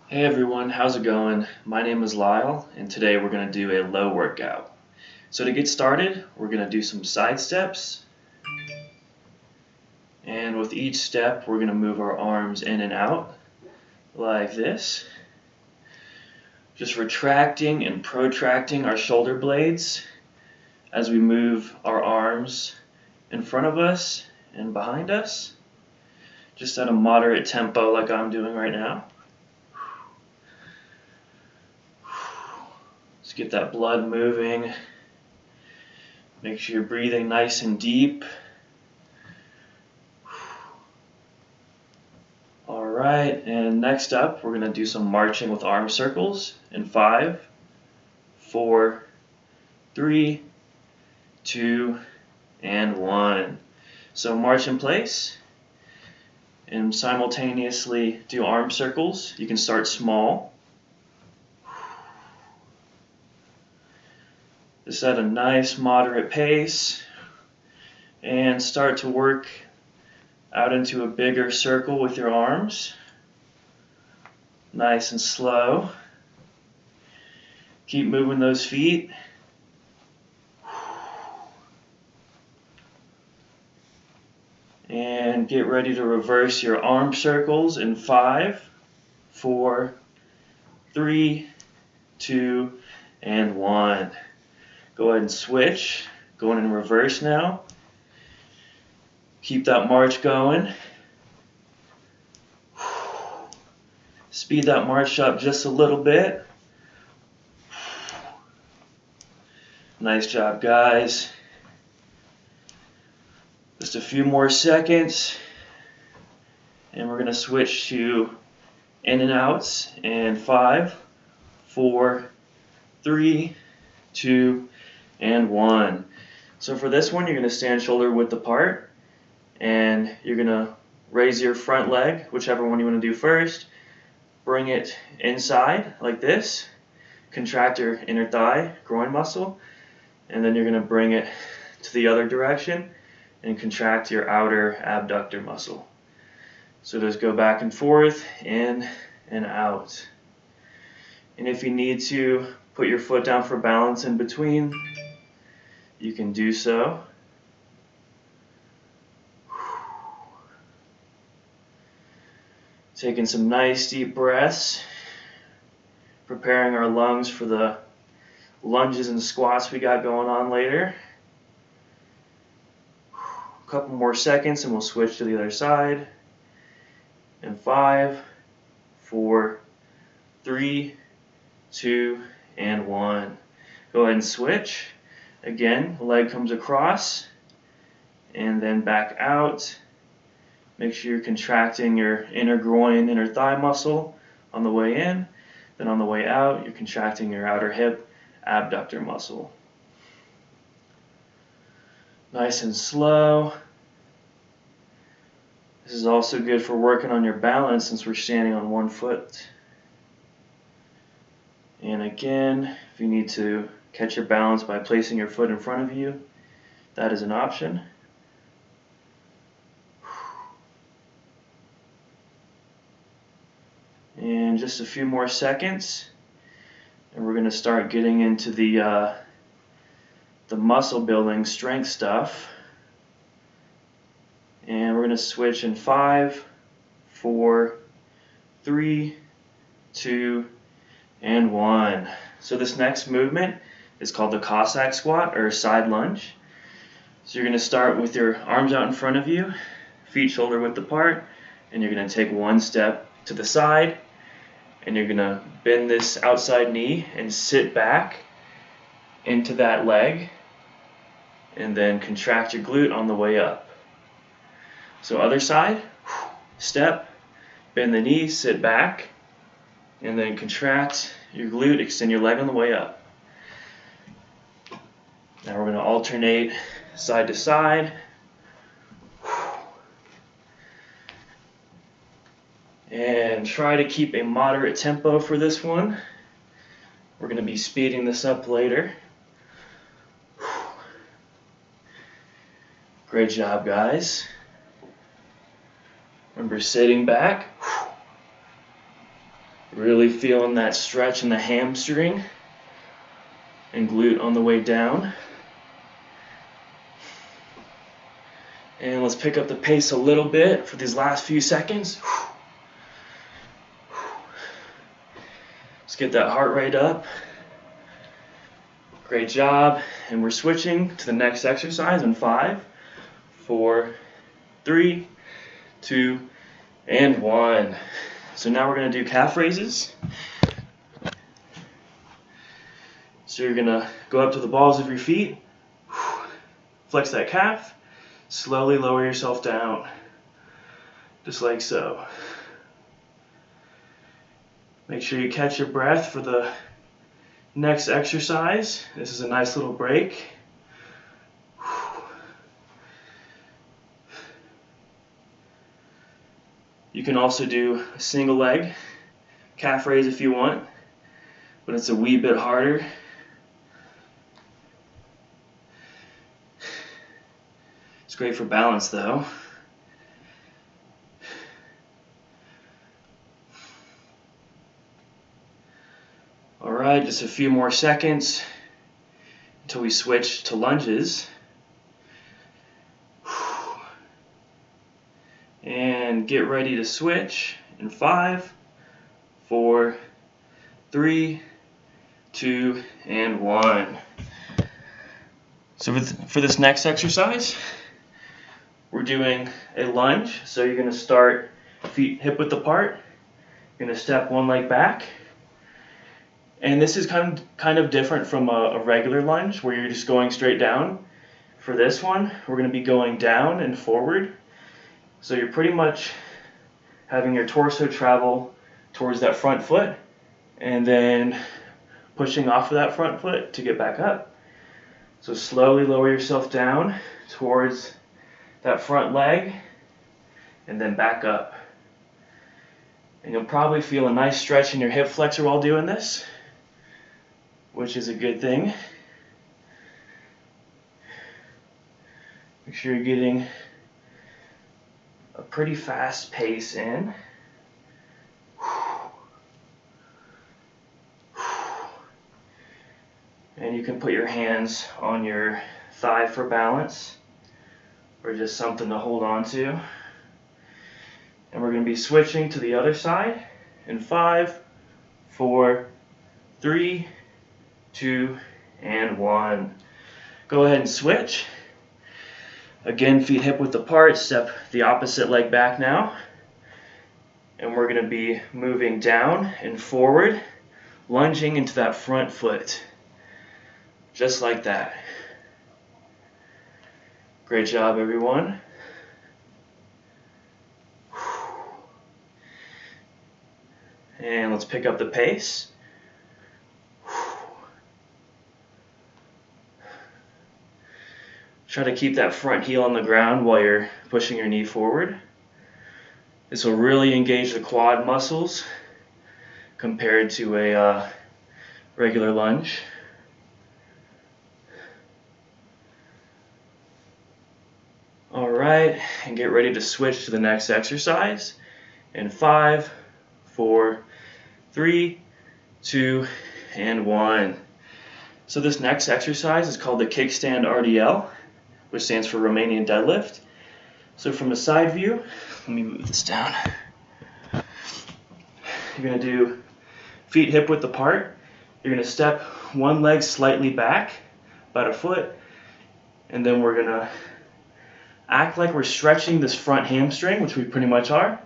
Hey everyone, how's it going? My name is Lyle, and today we're going to do a low workout. So to get started, we're going to do some side steps, and with each step we're going to move our arms in and out like this, just retracting and protracting our shoulder blades as we move our arms in front of us and behind us, just at a moderate tempo like I'm doing right now. Let's get that blood moving. Make sure you're breathing nice and deep. Alright, and next up we're going to do some marching with arm circles in 5, 4, 3, 2, and 1. So march in place and simultaneously do arm circles. You can start small. Just at a nice moderate pace and start to work out into a bigger circle with your arms. Nice and slow. Keep moving those feet. And get ready to reverse your arm circles in 5, 4, 3, 2, and 1. Go ahead and switch. Going in reverse now. Keep that march going. Speed that march up just a little bit. Nice job, guys. Just a few more seconds. And we're going to switch to in and outs in 5, 4, 3, 2, and 1. So for this one, you're going to stand shoulder width apart, and you're going to raise your front leg, whichever one you want to do first. Bring it inside like this. Contract your inner thigh, groin muscle, and then you're going to bring it to the other direction and contract your outer abductor muscle. So just go back and forth, in and out. And if you need to put your foot down for balance in between, you can do so. Taking some nice deep breaths, preparing our lungs for the lunges and squats we got going on later. A couple more seconds and we'll switch to the other side. And 5, 4, 3, 2, and 1. Go ahead and switch. Again, the leg comes across and then back out. Make sure you're contracting your inner groin, inner thigh muscle on the way in. Then on the way out, you're contracting your outer hip abductor muscle. Nice and slow. This is also good for working on your balance since we're standing on one foot. And again, if you need to catch your balance by placing your foot in front of you, that is an option. And just a few more seconds, and we're going to start getting into the muscle building strength stuff. And we're going to switch in 5, 4, 3, 2, and 1. So this next movement is called the Cossack squat or side lunge. So you're going to start with your arms out in front of you, feet shoulder width apart, and you're going to take one step to the side, and you're going to bend this outside knee and sit back into that leg, and then contract your glute on the way up. So other side, step, bend the knee, sit back, and then contract your glute, extend your leg on the way up. Now we're going to alternate side to side. And try to keep a moderate tempo for this one. We're going to be speeding this up later. Great job, guys. Remember sitting back, Really feeling that stretch in the hamstring and glute on the way down. And let's pick up the pace a little bit for these last few seconds. Let's get that heart rate up. Great job. And we're switching to the next exercise in 5, 4, 3, 2, and 1. So now we're going to do calf raises. So you're going to go up to the balls of your feet, flex that calf, slowly lower yourself down, just like so. Make sure you catch your breath for the next exercise. This is a nice little break. You can also do a single leg calf raise if you want, but it's a wee bit harder. It's great for balance though. Alright, just a few more seconds until we switch to lunges. And get ready to switch in 5, 4, 3, 2, and 1. So for this next exercise, we're doing a lunge. So you're going to start feet hip width apart. You're going to step one leg back. And this is kind of different from a regular lunge where you're just going straight down. For this one, we're going to be going down and forward. So you're pretty much having your torso travel towards that front foot and then pushing off of that front foot to get back up. So slowly lower yourself down towards that front leg and then back up. And you'll probably feel a nice stretch in your hip flexor while doing this, which is a good thing. Make sure you're getting a pretty fast pace in. And you can put your hands on your thigh for balance or just something to hold on to. And we're going to be switching to the other side in 5, 4, 3, 2, and 1. Go ahead and switch. Again, feet hip width apart, step the opposite leg back now. And we're going to be moving down and forward, lunging into that front foot. Just like that. Great job, everyone. And let's pick up the pace. Try to keep that front heel on the ground while you're pushing your knee forward. This will really engage the quad muscles compared to a regular lunge. Alright, and get ready to switch to the next exercise in 5, 4, 3, 2, and 1. So this next exercise is called the Kickstand Rdl, which stands for Romanian deadlift. So from a side view, let me move this down. You're going to do feet hip width apart. You're going to step one leg slightly back, about a foot, and then we're going to act like we're stretching this front hamstring, which we pretty much are.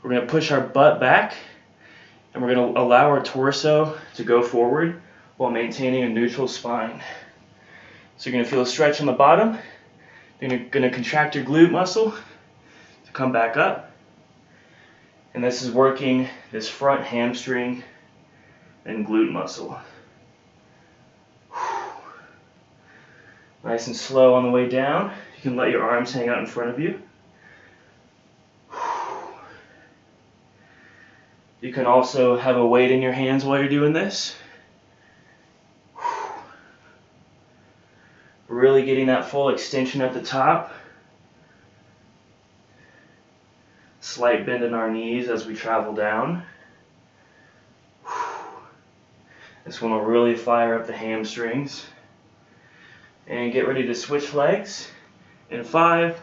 We're going to push our butt back, and we're going to allow our torso to go forward while maintaining a neutral spine. So you're going to feel a stretch on the bottom. You're going to contract your glute muscle to come back up. And this is working this front hamstring and glute muscle. Nice and slow on the way down. You can let your arms hang out in front of you. You can also have a weight in your hands while you're doing this. Really getting that full extension at the top. Slight bend in our knees as we travel down. This one will really fire up the hamstrings. And get ready to switch legs in 5,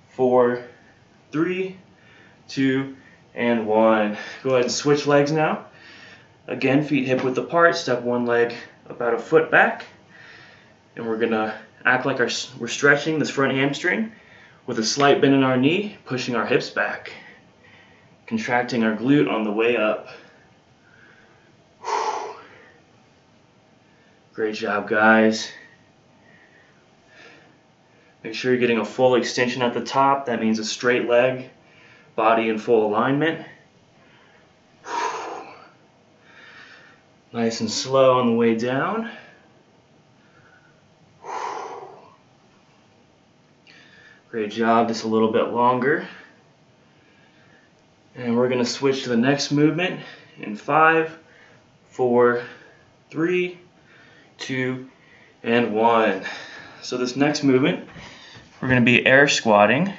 4, 3, 2, and 1. Go ahead and switch legs now. Again, feet hip width apart, step one leg about a foot back. And we're gonna act like we're stretching this front hamstring with a slight bend in our knee, pushing our hips back, contracting our glute on the way up. Great job, guys. Make sure you're getting a full extension at the top. That means a straight leg, body in full alignment. Nice and slow on the way down. Great job, just a little bit longer. And we're gonna switch to the next movement in 5, 4, 3, 2, and 1. So this next movement, we're gonna be air squatting.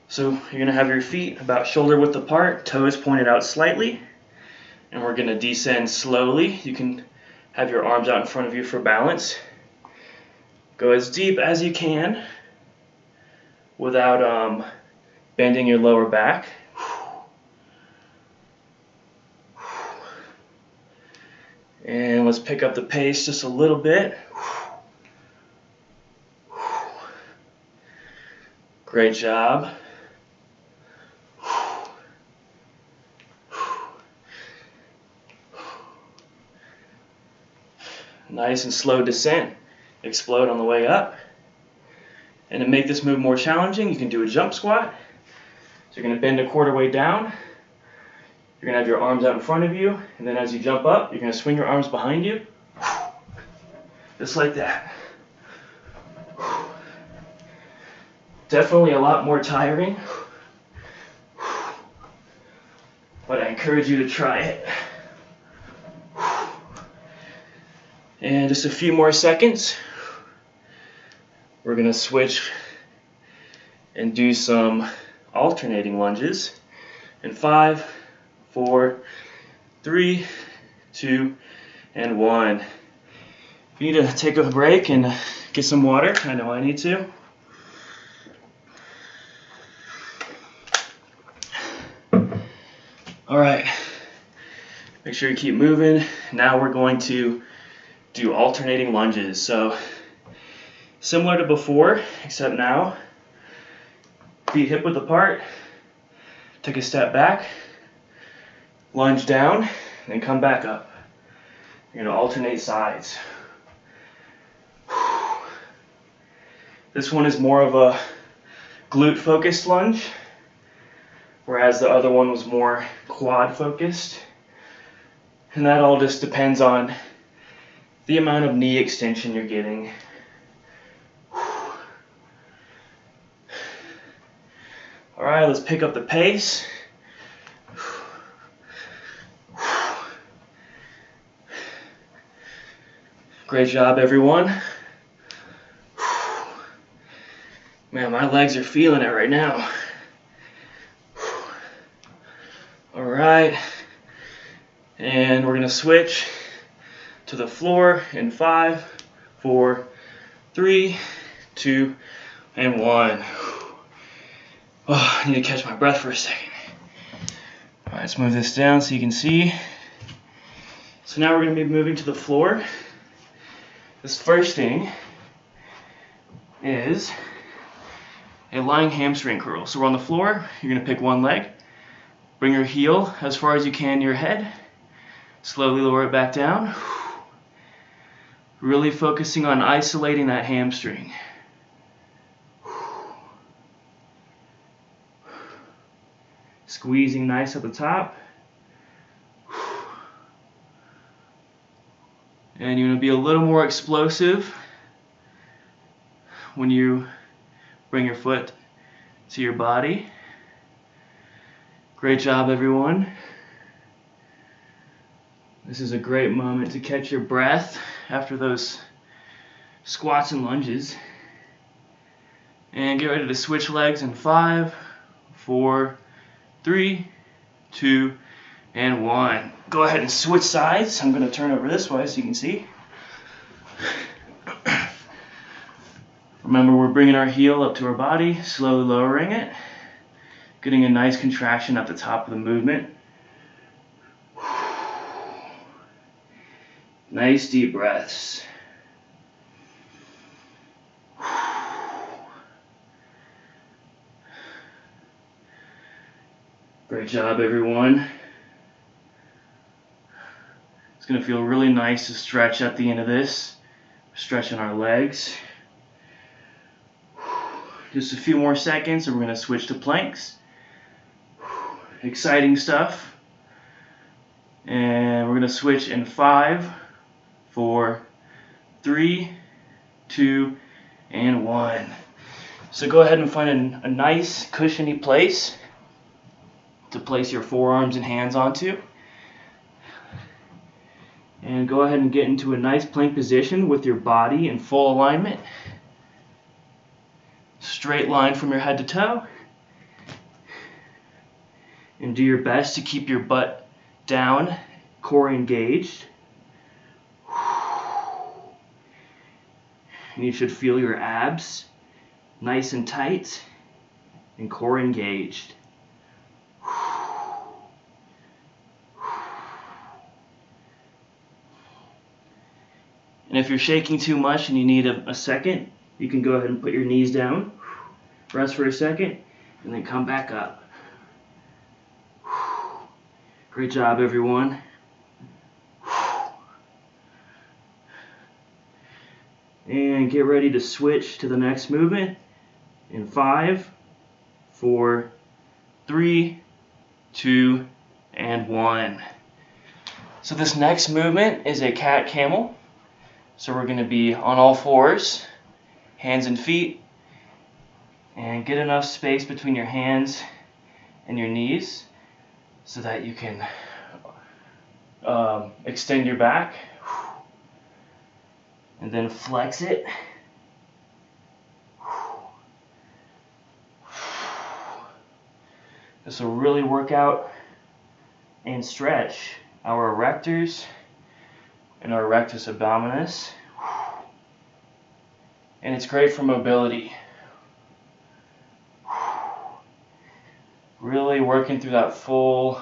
So you're gonna have your feet about shoulder width apart, toes pointed out slightly, and we're gonna descend slowly. You can have your arms out in front of you for balance. Go as deep as you can without bending your lower back. And let's pick up the pace just a little bit. Great job. Nice and slow descent. Explode on the way up. And to make this move more challenging, you can do a jump squat. So you're going to bend a quarter way down. You're going to have your arms out in front of you. And then as you jump up, you're going to swing your arms behind you. Just like that. Definitely a lot more tiring. But I encourage you to try it. And just a few more seconds. We're going to switch and do some alternating lunges in 5, 4, 3, 2, and 1. If you need to take a break and get some water, I know I need to. All right, make sure you keep moving. Now we're going to do alternating lunges. So similar to before, except now, feet hip width apart, take a step back, lunge down, then come back up. You're going to alternate sides. This one is more of a glute focused lunge, whereas the other one was more quad focused. And that all just depends on the amount of knee extension you're getting. All right, let's pick up the pace. Great job, everyone. Man, my legs are feeling it right now. All right, and we're gonna switch to the floor in 5, 4, 3, 2, and 1. Oh, I need to catch my breath for a second. All right, let's move this down so you can see. So now we're going to be moving to the floor. This first thing is a lying hamstring curl. So we're on the floor. You're going to pick one leg. Bring your heel as far as you can to your head. Slowly lower it back down. Really focusing on isolating that hamstring. Squeezing nice at the top. And you're going to be a little more explosive when you bring your foot to your body. Great job, everyone. This is a great moment to catch your breath after those squats and lunges. And get ready to switch legs in 5, 4, 3, 2, and 1. Go ahead and switch sides. I'm going to turn over this way so you can see. Remember, we're bringing our heel up to our body, slowly lowering it, getting a nice contraction at the top of the movement. Nice deep breaths. Great job, everyone. It's going to feel really nice to stretch at the end of this. Stretching our legs. Just a few more seconds and we're going to switch to planks. Exciting stuff. And we're going to switch in 5, 4, 3, 2, and 1. So go ahead and find a nice cushiony place to place your forearms and hands onto. And go ahead and get into a nice plank position with your body in full alignment. Straight line from your head to toe. And do your best to keep your butt down, core engaged. And you should feel your abs nice and tight and core engaged. And if you're shaking too much and you need a second, you can go ahead and put your knees down, rest for a second, and then come back up. Great job, everyone. And get ready to switch to the next movement in 5, 4, 3, 2, and 1. So this next movement is a cat camel. So we're going to be on all fours, hands and feet, and get enough space between your hands and your knees so that you can extend your back and then flex it. This will really work out and stretch our erectors and our rectus abdominis, and it's great for mobility. Really working through that full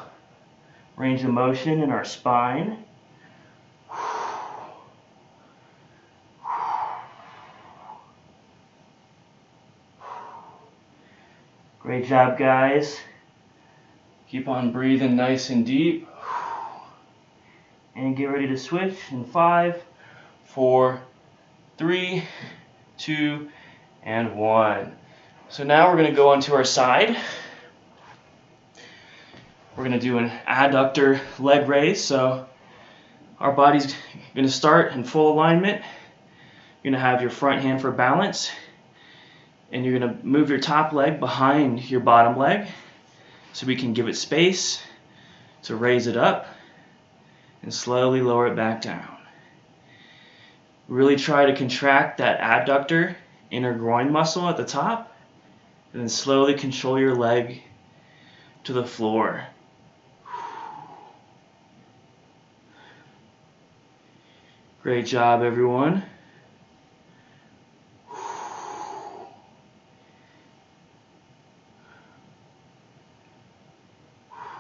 range of motion in our spine. Great job, guys. Keep on breathing nice and deep. And get ready to switch in 5, 4, 3, 2, and 1. So now we're going to go onto our side. We're going to do an adductor leg raise. So our body's going to start in full alignment. You're going to have your front hand for balance. And you're going to move your top leg behind your bottom leg so we can give it space to raise it up and slowly lower it back down. Really try to contract that adductor inner groin muscle at the top, and then slowly control your leg to the floor. Great job, everyone.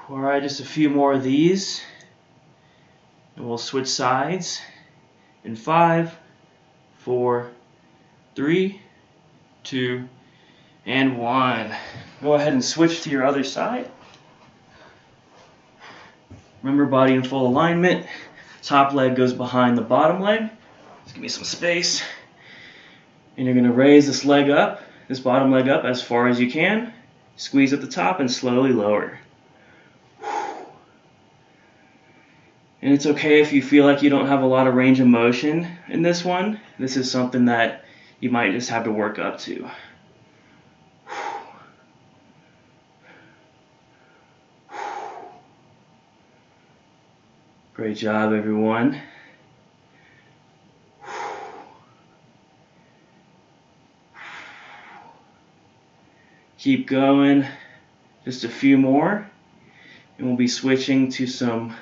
All right, just a few more of these. And we'll switch sides in 5, 4, 3, 2, and 1. Go ahead and switch to your other side. Remember, body in full alignment. Top leg goes behind the bottom leg. Just give me some space. And you're going to raise this leg up, this bottom leg up as far as you can. Squeeze at the top and slowly lower. And it's okay if you feel like you don't have a lot of range of motion in this one. This is something that you might just have to work up to. Great job, everyone. Keep going. Just a few more. And we'll be switching to some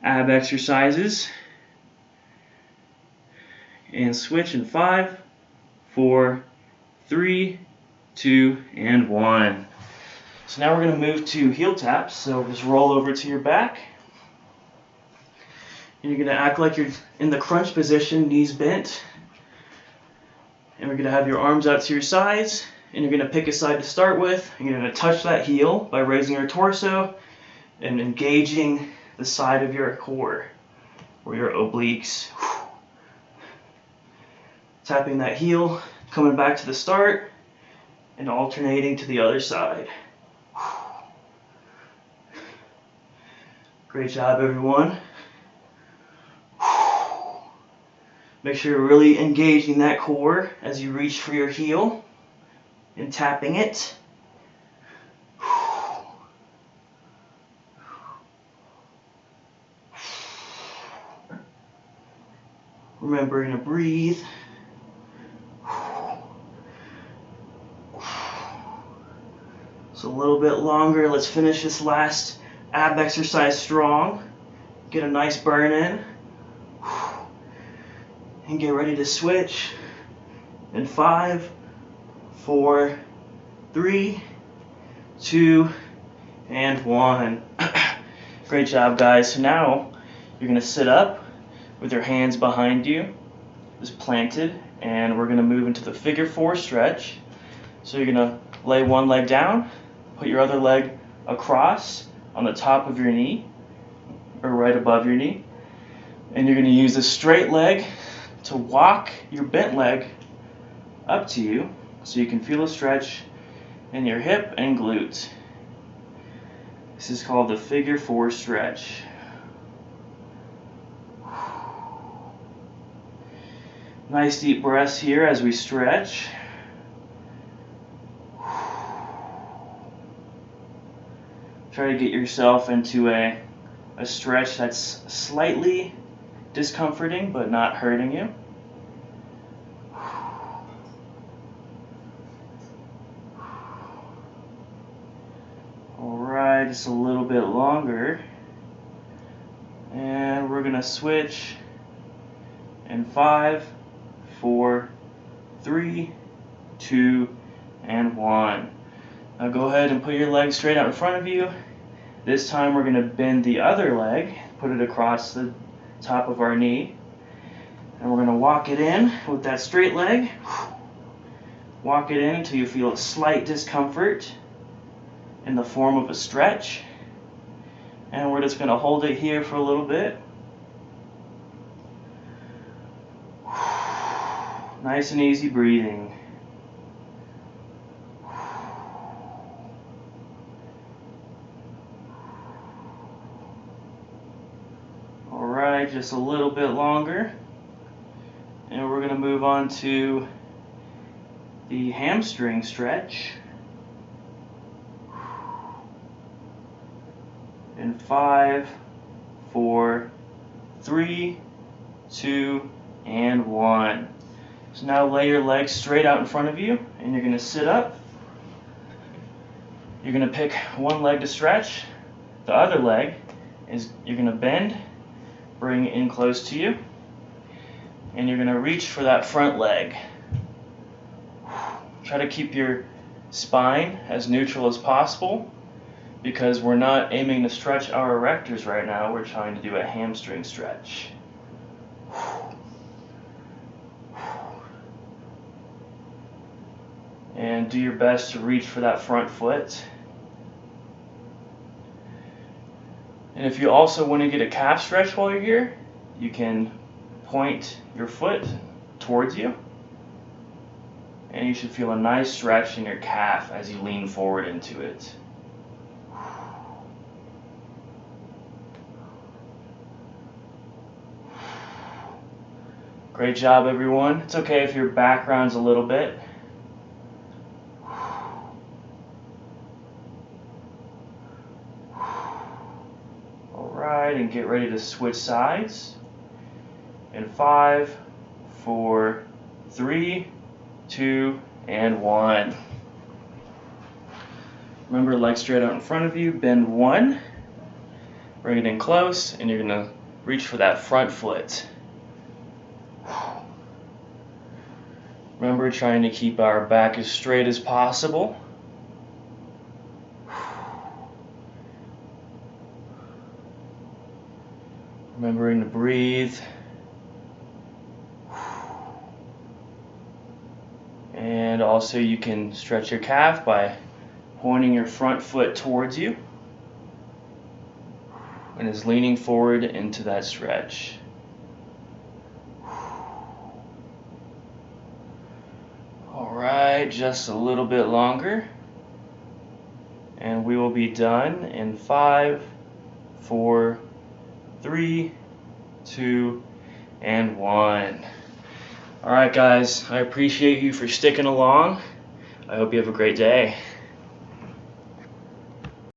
ab exercises. And switch in 5, 4, 3, 2, and 1. So now we're going to move to heel taps. So just roll over to your back. And you're going to act like you're in the crunch position, knees bent. And we're going to have your arms out to your sides. And you're going to pick a side to start with. And you're going to touch that heel by raising your torso and engaging the side of your core or your obliques. Tapping that heel, coming back to the start, and alternating to the other side. Great job, everyone. Make sure you're really engaging that core as you reach for your heel and tapping it. Remembering to breathe. So a little bit longer. Let's finish this last ab exercise strong. Get a nice burn in. And get ready to switch in 5, 4, 3, 2, and 1. Great job, guys. So now you're going to sit up with your hands behind you, just planted, and we're going to move into the figure 4 stretch. So you're going to lay one leg down, put your other leg across on the top of your knee, or right above your knee, and you're going to use the straight leg to walk your bent leg up to you so you can feel a stretch in your hip and glute. This is called the figure 4 stretch. Nice deep breaths here as we stretch. Try to get yourself into a stretch that's slightly discomforting but not hurting you. Alright, just a little bit longer. And we're going to switch in 5, 4, 3, 2, and 1. Now go ahead and put your legs straight out in front of you. This time we're going to bend the other leg, put it across the top of our knee, and we're going to walk it in with that straight leg. Walk it in until you feel a slight discomfort in the form of a stretch, and we're just going to hold it here for a little bit. Nice and easy breathing. Alright, just a little bit longer. And we're going to move on to the hamstring stretch. In 5, 4, 3, 2, and 1. So now lay your legs straight out in front of you, and you're going to sit up. You're going to pick one leg to stretch. The other leg is you're going to bend, bring it in close to you, and you're going to reach for that front leg. Try to keep your spine as neutral as possible because we're not aiming to stretch our erectors right now. We're trying to do a hamstring stretch. And do your best to reach for that front foot. And if you also want to get a calf stretch while you're here, you can point your foot towards you. And you should feel a nice stretch in your calf as you lean forward into it. Great job, everyone. It's okay if your back rounds a little bit. Alright, and get ready to switch sides. In 5, 4, 3, 2, and 1. Remember, legs straight out in front of you. Bend 1, Bring it in close, and you're gonna reach for that front foot. Remember, trying to keep our back as straight as possible. Remembering to breathe. And also you can stretch your calf by pointing your front foot towards you and is leaning forward into that stretch. Alright, just a little bit longer. And we will be done in 5, 4, 3, 2, and 1. Alright guys, I appreciate you for sticking along. I hope you have a great day.